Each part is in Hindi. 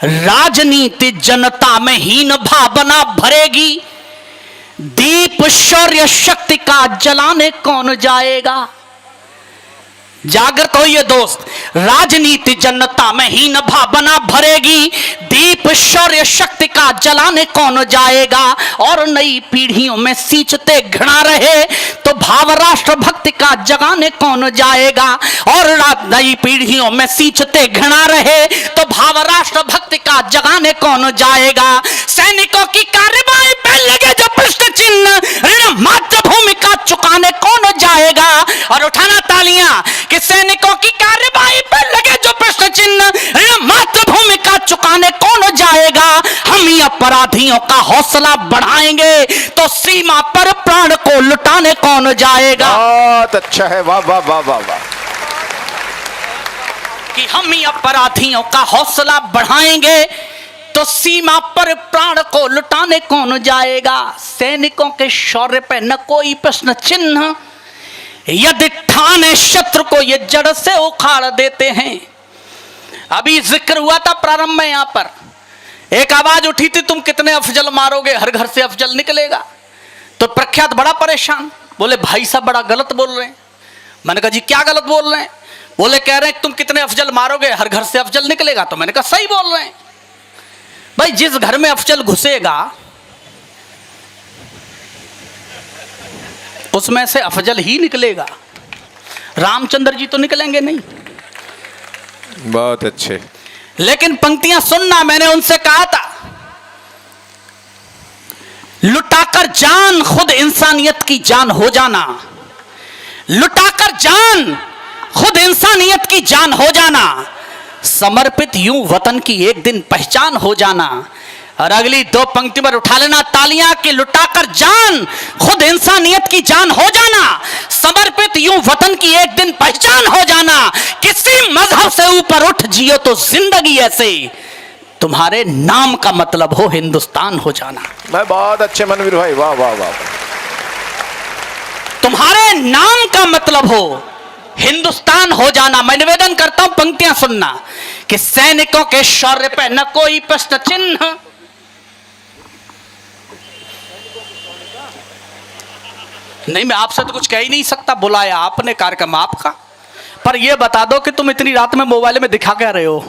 राजनीति जनता में हीन भावना भरेगी, दीप शौर्य शक्ति का जलाने कौन जाएगा। जागृत होइए दोस्त, राजनीति जनता में हीन भावना भरेगी, दीप शौर्य शक्ति का जलाने कौन जाएगा। और नई पीढ़ियों में सींचते घृणा रहे तो भाव राष्ट्र भक्ति का जगाने कौन जाएगा। और नई पीढ़ियों में सींचते घृणा रहे तो भाव राष्ट्र भक्ति का जगाने कौन जाएगा। सैनिकों की कार्रवाई पे लगे जो प्रश्न चिन्ह, ऋण मातृभूमि का चुकाने कौन जाएगा। और उठाना तालियां कि सैनिकों की कार्रवाई पर लगे जो प्रश्न चिन्ह, मातृभूमि का चुकाने कौन जाएगा। हम ही अपराधियों का हौसला बढ़ाएंगे तो सीमा पर प्राण को लुटाने कौन जाएगा। बहुत अच्छा है, वाह वाह वाह वाह वाह। कि हम ही अपराधियों का हौसला बढ़ाएंगे तो सीमा पर प्राण को लुटाने कौन जाएगा। सैनिकों के शौर्य पर न कोई प्रश्न चिन्ह, यदि ठाने शत्रु को ये जड़ से उखाड़ देते हैं। अभी जिक्र हुआ था प्रारंभ में, यहां पर एक आवाज उठी थी, तुम कितने अफजल मारोगे, हर घर से अफजल निकलेगा। तो प्रख्यात बड़ा परेशान, बोले भाई साहब बड़ा गलत बोल रहे हैं। मैंने कहा जी क्या गलत बोल रहे हैं। बोले कह रहे हैं तुम कितने अफजल मारोगे, हर घर से अफजल निकलेगा। तो मैंने कहा सही बोल रहे हैं भाई, जिस घर में अफजल घुसेगा उसमें से अफजल ही निकलेगा, रामचंद्र जी तो निकलेंगे नहीं। बहुत अच्छे। लेकिन पंक्तियां सुनना, मैंने उनसे कहा था, लुटाकर जान खुद इंसानियत की जान हो जाना, लुटाकर जान खुद इंसानियत की जान हो जाना, समर्पित यूं वतन की एक दिन पहचान हो जाना। और अगली दो पंक्ति पर उठा लेना तालियां कि लुटाकर जान खुद इंसानियत की जान हो जाना, समर्पित यूं वतन की एक दिन पहचान हो जाना। किसी मजहब से ऊपर उठ जियो तो जिंदगी ऐसे, तुम्हारे नाम का मतलब हो हिंदुस्तान हो जाना। मैं बहुत अच्छे मनवीर भाई, वाह वाह वाह। तुम्हारे नाम का मतलब हो हिंदुस्तान हो जाना। मैं निवेदन करता हूं पंक्तियां सुनना कि सैनिकों के शौर्य पर न कोई प्रश्न चिन्ह, नहीं मैं आपसे तो कुछ कह ही नहीं सकता, बुलाया आपने, कार्यक्रम आपका, पर यह बता दो कि तुम इतनी रात में मोबाइल में दिखा क्या रहे हो।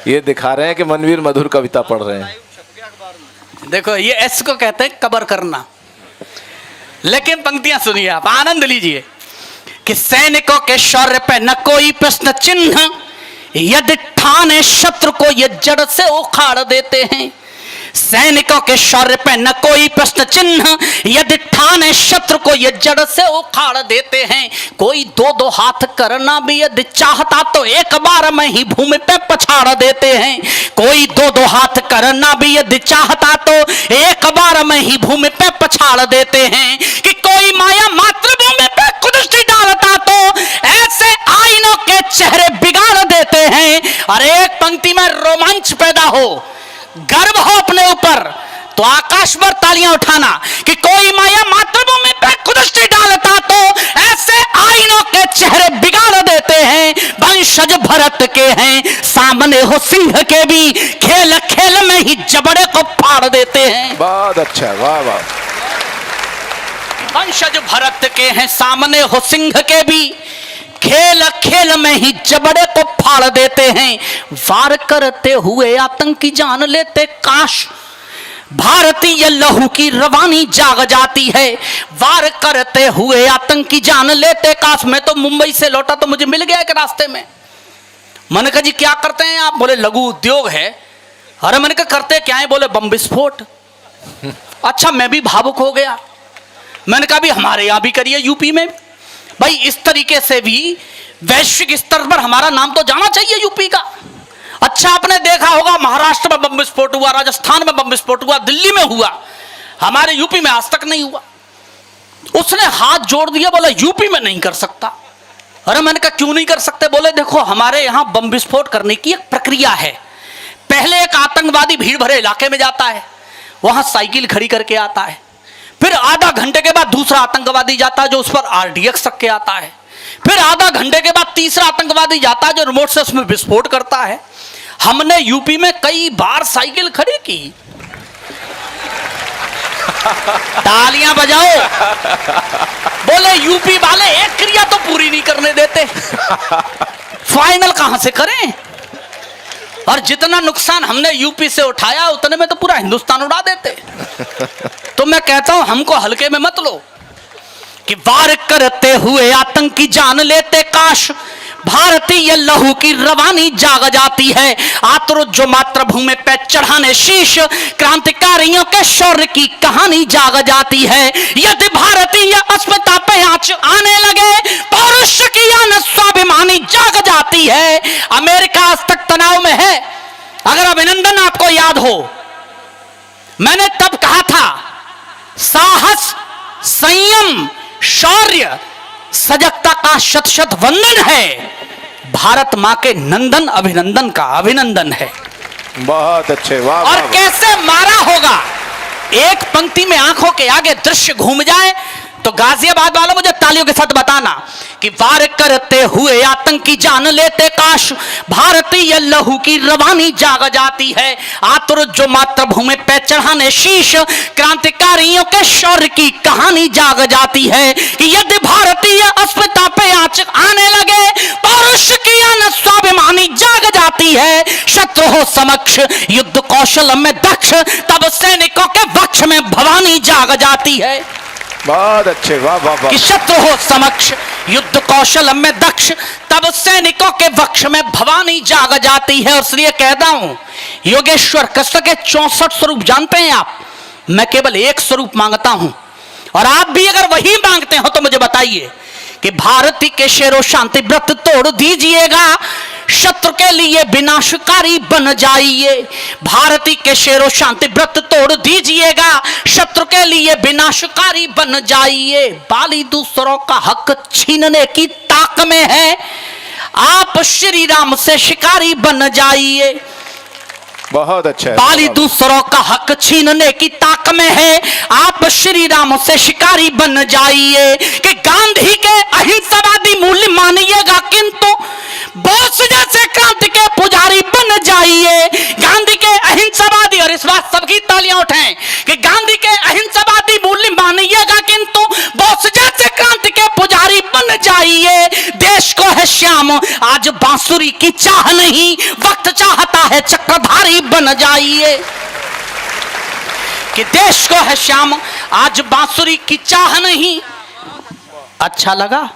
ये दिखा रहे हैं कि मनवीर मधुर कविता पढ़ रहे हैं। देखो ये एस को कहते हैं कबर करना। लेकिन पंक्तियां सुनिए आप, आनंद लीजिए कि सैनिकों के शौर्य पे न कोई प्रश्न चिन्ह, यदि ठाने शत्रु को ये जड़ से उखाड़ देते हैं। सैनिकों के शौर्य पे न कोई प्रश्न चिन्ह, यदि ठाने शत्रु को ये जड़ से उखाड़ देते हैं। कोई दो दो हाथ करना भी यदि चाहता तो एक बार में ही भूमि पे पछाड़ देते हैं। कोई दो दो हाथ करना भी यदि चाहता तो एक बार में ही भूमि पे पछाड़ देते हैं। कि कोई माया मातृभूमि पे कुदृष्टि डालता तो ऐसे आईनों के चेहरे बिगाड़ देते हैं। और एक पंक्ति में रोमांच पैदा हो, गर्व हो अपने ऊपर, तो आकाश पर तालियां उठाना कि कोई माया मातृभूमि पे कुदृष्टि डालता तो ऐसे आईनों के चेहरे बिगाड़ देते हैं। वंशज भरत के हैं, सामने हो सिंह के भी, खेल खेल में ही जबड़े को फाड़ देते हैं। बहुत अच्छा, वाह वाह। वंशज भरत के हैं, सामने हो सिंह के भी, खेल खेल में ही जबड़े को फाड़ देते हैं। वार करते हुए आतंकी जान लेते, काश भारतीय लहू की रवानी जाग जाती है। वार करते हुए आतंकी जान लेते, काश। मैं तो मुंबई से लौटा तो मुझे मिल गया एक रास्ते में। मैंने कहा जी क्या करते हैं आप? बोले लघु उद्योग है। अरे मैंने कहा करते क्या है? बोले बम विस्फोट। अच्छा, मैं भी भावुक हो गया। मैंने कहा भी हमारे यहां भी करिए, यूपी में भाई। इस तरीके से भी वैश्विक स्तर पर हमारा नाम तो जाना चाहिए यूपी का। अच्छा, आपने देखा होगा महाराष्ट्र में बम विस्फोट हुआ, राजस्थान में बम विस्फोट हुआ, दिल्ली में हुआ, हमारे यूपी में आज तक नहीं हुआ। उसने हाथ जोड़ दिया, बोला यूपी में नहीं कर सकता। अरे मैंने कहा क्यों नहीं कर सकते? बोले देखो हमारे यहां बम विस्फोट करने की एक प्रक्रिया है। पहले एक आतंकवादी भीड़ भरे इलाके में जाता है, वहां साइकिल खड़ी करके आता है, फिर आधा घंटे के बाद दूसरा आतंकवादी जाता है जो उस पर आरडीएक्स रख के आता है, फिर आधा घंटे के बाद तीसरा आतंकवादी जाता है जो रिमोट से उसमें विस्फोट करता है। हमने यूपी में कई बार साइकिल खड़ी की। तालियां बजाओ। बोले यूपी वाले एक क्रिया तो पूरी नहीं करने देते, फाइनल कहां से करें। और जितना नुकसान हमने यूपी से उठाया उतने में तो पूरा हिंदुस्तान उड़ा देते। तो मैं कहता हूं हमको हल्के में मत लो कि वार करते हुए आतंकी जान लेते, काश भारतीय लहू की रवानी जाग जाती है। आतुर जो मातृभूमि पे चढ़ाने शीश, क्रांतिकारियों के शौर्य की कहानी जाग जाती है। यदि भारतीय अस्मिता पे आंच आने लगे, पौरुष की आन स्वाभिमानी जाग जाती है। अमेरिका आज तक तनाव में है। अगर अभिनंदन आपको याद हो, मैंने तब कहा था साहस, संयम, शौर्य, सजगता का शत शत वंदन है। भारत मां के नंदन अभिनंदन का अभिनंदन है। बहुत अच्छे, वाह और वाह। कैसे मारा होगा, एक पंक्ति में आंखों के आगे दृश्य घूम जाए तो गाजियाबाद वालों मुझे तालियों के साथ बताना कि वार करते हुए आतंकी जान लेते, काश भारतीय लहू की रवानी जाग जाती है। आतुर जो मातृभूमि पे चढ़ाने शीश, क्रांतिकारियों के शौर्य की कहानी जाग जाती है। कि यदि भारतीय अस्मिता पे आंच आने लगे, पौरुष की आन स्वाभिमानी जाग जाती है। शत्रु हो समक्ष युद्ध कौशल में दक्ष, तब सैनिकों के वक्ष में भवानी जाग जाती है। बहुत अच्छे, वाह वाह वाह। कि शत्रु हो समक्ष युद्ध कौशल में दक्ष, तब सैनिकों के वक्ष में भवानी जाग जाती है। और इसलिए कहता हूं योगेश्वर कृष्ण के 64 स्वरूप जानते हैं आप, मैं केवल एक स्वरूप मांगता हूं। और आप भी अगर वही मांगते हो तो मुझे बताइए कि भारती के शेरों शांति व्रत तोड़ दीजिएगा, शत्रु के लिए विनाशकारी बन जाइए। भारती के शेरों शांति व्रत तोड़ दीजिएगा, शत्रु के लिए विनाशकारी बन जाइए। बाली दूसरों का हक छीनने की ताक में है, आप श्री राम से शिकारी बन जाइए। बहुत अच्छा है। बाली दूसरों का हक छीनने की ताक में है, आप श्री राम से शिकारी बन जाइए। कि गांधी के अहिंसावादी मूल्य मानिएगा, किंतु बोस जैसे क्रांति के पुजारी बन जाइए। गांधी के अहिंसावादी, और इस बात सबकी तालियां उठाएं कि गांधी के अहिंसावादी मूल्य मानिएगा, किंतु बोस जैसे क्रांति के पुजारी बन जाइए। देश को है श्याम आज बांसुरी की चाह नहीं, वक्त चाहता है चक्रधारी बन जाइए। कि देश को है श्याम आज बांसुरी की चाह नहीं। अच्छा लगा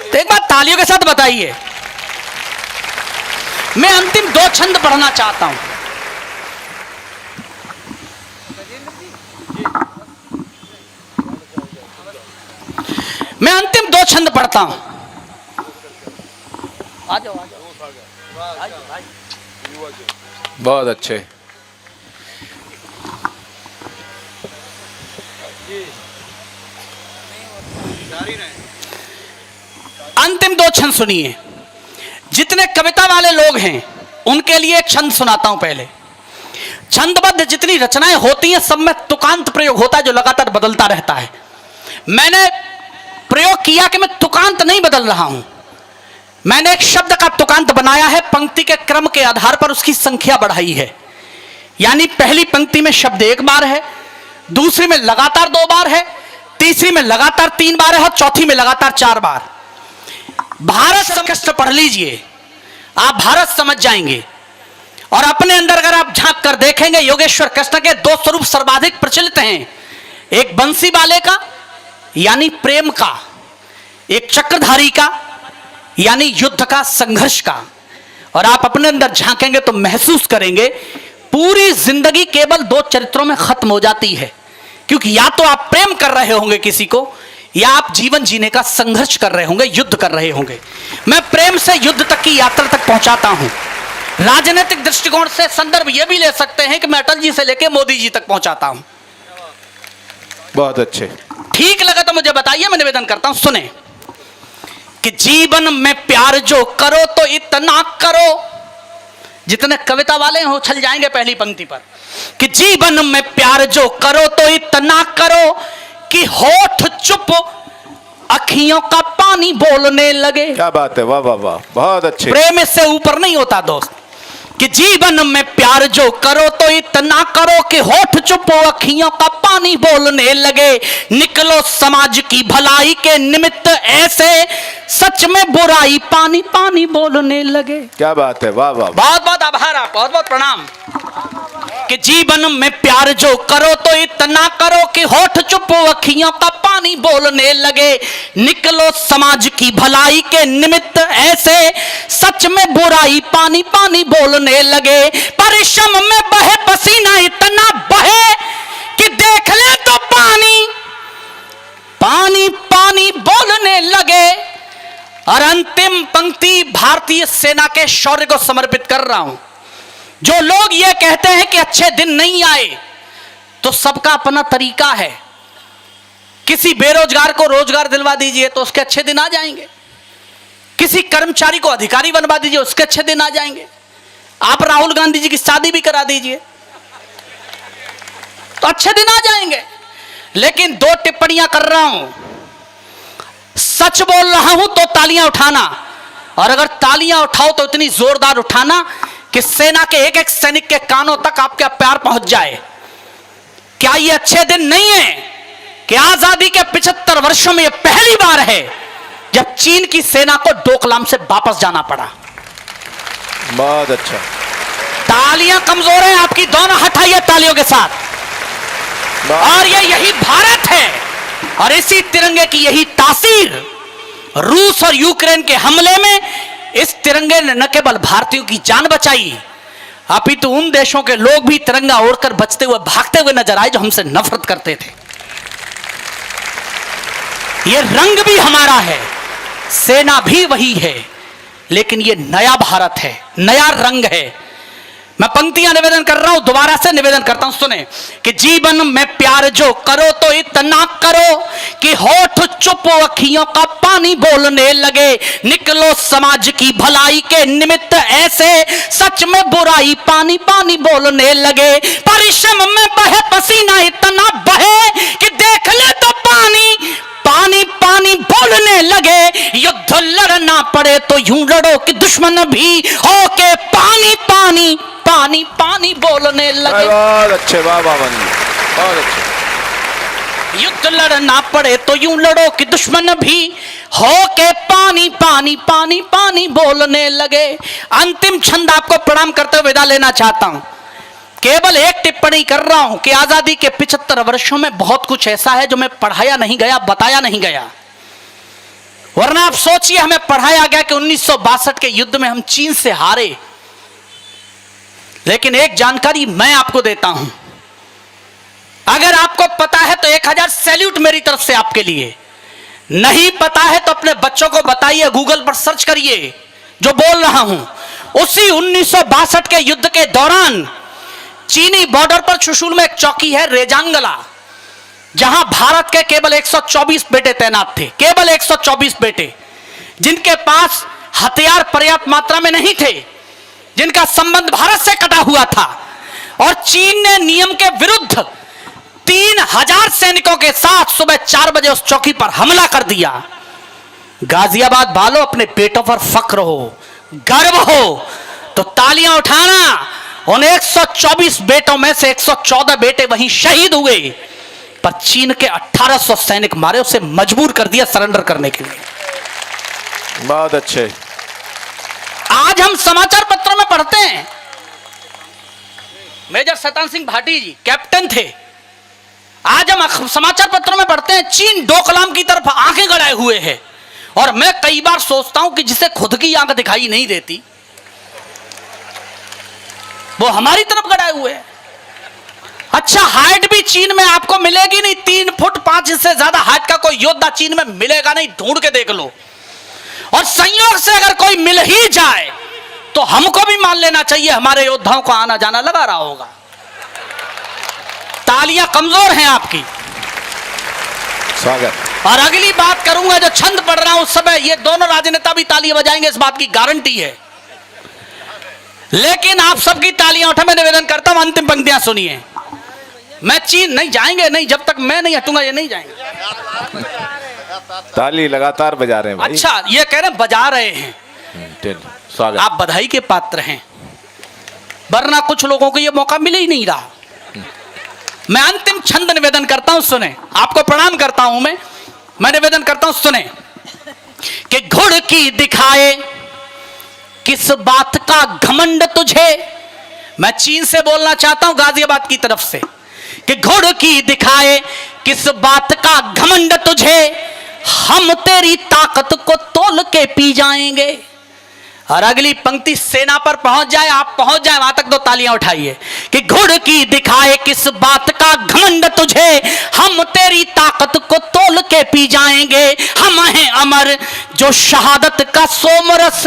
तो एक बात तालियों के साथ बताइए। मैं अंतिम 2 छंद पढ़ना चाहता हूं। मैं अंतिम 2 छंद पढ़ता हूं। आ जाओ आ जाओ। बहुत अच्छे। अंतिम 2 छंद सुनिए। जितने कविता वाले लोग हैं उनके लिए एक छंद सुनाता हूं। पहले छंदबद्ध जितनी रचनाएं होती हैं सब में तुकांत प्रयोग होता है जो लगातार बदलता रहता है। मैंने प्रयोग किया कि मैं तुकांत नहीं बदल रहा हूं, मैंने एक शब्द का तुकांत बनाया है, पंक्ति के क्रम के आधार पर उसकी संख्या बढ़ाई है। यानी पहली पंक्ति में शब्द 1 बार है, दूसरी में लगातार 2 बार है, तीसरी में लगातार 3 बार है और चौथी में लगातार 4 बार। भारत समस्त पढ़ लीजिए, आप भारत समझ जाएंगे। और अपने अंदर अगर आप झांक कर देखेंगे, योगेश्वर कृष्ण के 2 स्वरूप सर्वाधिक प्रचलित हैं, एक बंसी वाले का यानी प्रेम का, एक चक्रधारी का यानी युद्ध का, संघर्ष का। और आप अपने अंदर झांकेंगे तो महसूस करेंगे पूरी जिंदगी केवल 2 चरित्रों में खत्म हो जाती है। क्योंकि या तो आप प्रेम कर रहे होंगे किसी को, या आप जीवन जीने का संघर्ष कर रहे होंगे, युद्ध कर रहे होंगे। मैं प्रेम से युद्ध तक की यात्रा तक पहुंचाता हूं। राजनीतिक दृष्टिकोण से संदर्भ यह भी ले सकते हैं कि मैं अटल जी से लेकर मोदी जी तक पहुंचाता हूं। बहुत अच्छे। ठीक लगा तो मुझे बताइए, मैं निवेदन करता हूं, सुने कि जीवन में प्यार जो करो तो इतना करो। जितने कविता वाले हैं उछल जाएंगे पहली पंक्ति पर कि जीवन में प्यार जो करो तो इतना करो कि होठ चुप अखियों का पानी बोलने लगे। क्या बात है, वाह वाह वाह, बहुत अच्छे। प्रेम इससे ऊपर नहीं होता दोस्त, कि जीवन में प्यार जो करो तो इतना करो कि होठ चुपो अखियों का पानी बोलने लगे, निकलो समाज की भलाई के निमित्त ऐसे, सच में बुराई पानी पानी बोलने लगे। क्या बात है, वाह वाह। बहुत बहुत आभार, आप बहुत बहुत प्रणाम। कि जीवन में प्यार जो करो तो इतना करो कि होठ चुपो अखियों का पानी बोलने लगे, निकलो समाज की भलाई के निमित्त ऐसे, सच में बुराई पानी पानी बोलने लगे। परिश्रम में बहे पसीना इतना बहे कि देख ले तो पानी पानी पानी बोलने लगे। और अंतिम पंक्ति भारतीय सेना के शौर्य को समर्पित कर रहा हूं। जो लोग ये कहते हैं कि अच्छे दिन नहीं आए, तो सबका अपना तरीका है। किसी बेरोजगार को रोजगार दिलवा दीजिए तो उसके अच्छे दिन आ जाएंगे, किसी कर्मचारी को अधिकारी बनवा दीजिए उसके अच्छे दिन आ जाएंगे। आप राहुल गांधी जी की शादी भी करा दीजिए तो अच्छे दिन आ जाएंगे। लेकिन दो टिप्पणियां कर रहा हूं, सच बोल रहा हूं तो तालियां उठाना, और अगर तालियां उठाओ तो इतनी जोरदार उठाना कि सेना के एक एक सैनिक के कानों तक आपका प्यार पहुंच जाए। क्या ये अच्छे दिन नहीं है कि आजादी के 75 वर्षों में यह पहली बार है जब चीन की सेना को डोकलाम से वापस जाना पड़ा। बहुत अच्छा। तालियां कमजोर हैं आपकी, दोनों हटाइए तालियों के साथ। और ये यही भारत है, और इसी तिरंगे की यही तासीर रूस और यूक्रेन के हमले में इस तिरंगे ने न केवल भारतीयों की जान बचाई, अपितु उन देशों के लोग भी तिरंगा ओढ़कर बचते हुए भागते हुए नजर आए जो हमसे नफरत करते थे। ये रंग भी हमारा है, सेना भी वही है, लेकिन ये नया भारत है, नया रंग है। मैं पंक्तियां निवेदन कर रहा हूं, दोबारा से निवेदन करता हूं, सुने। कि जीवन में प्यार जो करो तो इतना करो कि होठ चुप अखियों का पानी बोलने लगे, निकलो समाज की भलाई के निमित्त ऐसे, सच में बुराई पानी पानी बोलने लगे। परिश्रम में बहे पसीना इतना बहे कि देख ले तो पानी पानी पानी बोलने लगे। युद्ध लड़ना पड़े तो यूं लड़ो कि दुश्मन भी हो के पानी पानी पानी पानी बोलने लगे। बहुत अच्छे, वाह वाह, बहुत अच्छे। युद्ध लड़ना पड़े तो यूं लड़ो कि दुश्मन भी हो के पानी पानी पानी पानी बोलने लगे। अंतिम छंद आपको प्रणाम करते हुए विदा लेना चाहता हूं। केवल एक टिप्पणी कर रहा हूं कि आजादी के 75 वर्षों में बहुत कुछ ऐसा है जो मैं पढ़ाया नहीं गया, बताया नहीं गया। वरना आप सोचिए, हमें पढ़ाया गया कि 1962 के युद्ध में हम चीन से हारे, लेकिन एक जानकारी मैं आपको देता हूं, अगर आपको पता है तो 1000 सैल्यूट मेरी तरफ से आपके लिए। नहीं पता है तो अपने बच्चों को बताइए, गूगल पर सर्च करिए जो बोल रहा हूं। उसी 1962 के युद्ध के दौरान चीनी बॉर्डर पर चुशुल में एक चौकी है रेजांगला, जहां भारत के केवल 124 बेटे तैनात थे, केवल 124 बेटे, जिनके पास हथियार पर्याप्त मात्रा में नहीं थे, जिनका संबंध भारत से कटा हुआ था। और चीन ने नियम के विरुद्ध 3000 सैनिकों के साथ सुबह 4 बजे उस चौकी पर हमला कर दिया। गाजियाबाद वालों, अपने बेटों पर फख्र हो, गर्व हो तो तालियां उठाना। उन 124 बेटों में से 114 बेटे वहीं शहीद हुए, पर चीन के 1800 सैनिक मारे, उसे मजबूर कर दिया सरेंडर करने के लिए। बहुत अच्छे। आज हम समाचार पत्रों में पढ़ते हैं, मेजर शैतान सिंह भाटी जी कैप्टन थे। आज हम समाचार पत्रों में पढ़ते हैं चीन डोकलाम की तरफ आंखें गड़ाए हुए है। और मैं कई बार सोचता हूं कि जिसे खुद की आंख दिखाई नहीं देती, वो हमारी तरफ गड़ाए हुए है। अच्छा, हाइट भी चीन में आपको मिलेगी नहीं, 3 फुट 5 इंच से ज्यादा हाइट का कोई योद्धा चीन में मिलेगा नहीं, ढूंढ के देख लो। और संयोग से अगर कोई मिल ही जाए तो हमको भी मान लेना चाहिए हमारे योद्धाओं को आना जाना लगा रहा होगा। तालियां कमजोर हैं आपकी। स्वागत। और अगली बात करूंगा, जो छंद पढ़ रहा हूं उस समय ये दोनों राजनेता भी तालियां बजाएंगे, इस बात की गारंटी है। लेकिन आप सबकी तालियां उठा, मैं निवेदन करता हूं, अंतिम पंक्तियां सुनिए। मैं चीन नहीं जाएंगे, नहीं, जब तक मैं नहीं हटूंगा ये नहीं जाएंगे। ताली लगातार बजा रहे हैं भाई। अच्छा, ये कह रहे हैं बजा रहे हैं, स्वागत। आप बधाई के पात्र हैं, वरना कुछ लोगों को ये मौका मिल ही नहीं रहा। मैं अंतिम छंद निवेदन करता हूं, सुने। आपको प्रणाम करता हूं मैं निवेदन करता हूं, सुने। कि घुड़ की दिखाए किस बात का घमंड तुझे। मैं चीन से बोलना चाहता हूं, गाजियाबाद की तरफ से, कि घुड़ की दिखाए किस बात का घमंड तुझे, हम तेरी ताकत को तोल के पी जाएंगे। और अगली पंक्ति सेना पर पहुंच जाए, आप पहुंच जाए वहां तक, दो तालियां उठाइए। कि घुड़ की दिखाए किस बात का घमंड तुझे, हम तेरी ताकत को तोल के पी जाएंगे। हम हैं अमर जो शहादत का सोमरस,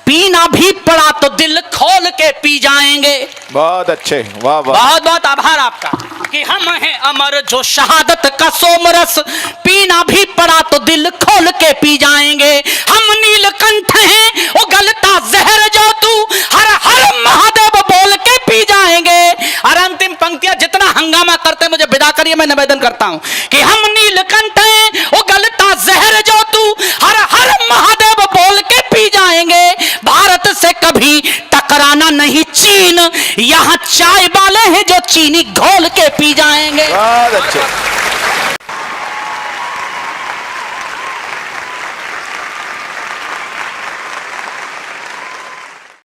पीना भी पड़ा तो दिल खोल के पी जाएंगे। बहुत अच्छे, वाह वाह। बहुत बहुत आभार आपका। कि हम हैं अमर जो शहादत का सोमरस, पीना भी पड़ा तो दिल खोल के पी जाएंगे। हम नीलकंठ हैं उगलता जहर जो तू, हर हर महादेव बोल के पी जाएंगे। और अंतिम पंक्तियां जितना हंगामा करते मुझे विदा करिए, मैं निवेदन करता हूं कि हम नीलकंठ हैं उगलता जहर जो तू, हर हर महादेव बोल के पी जाएंगे। भारत से कभी टकराना नहीं चीन, यहाँ चाय वाले हैं जो चीनी घोल के पी जाएंगे। बहुत अच्छे।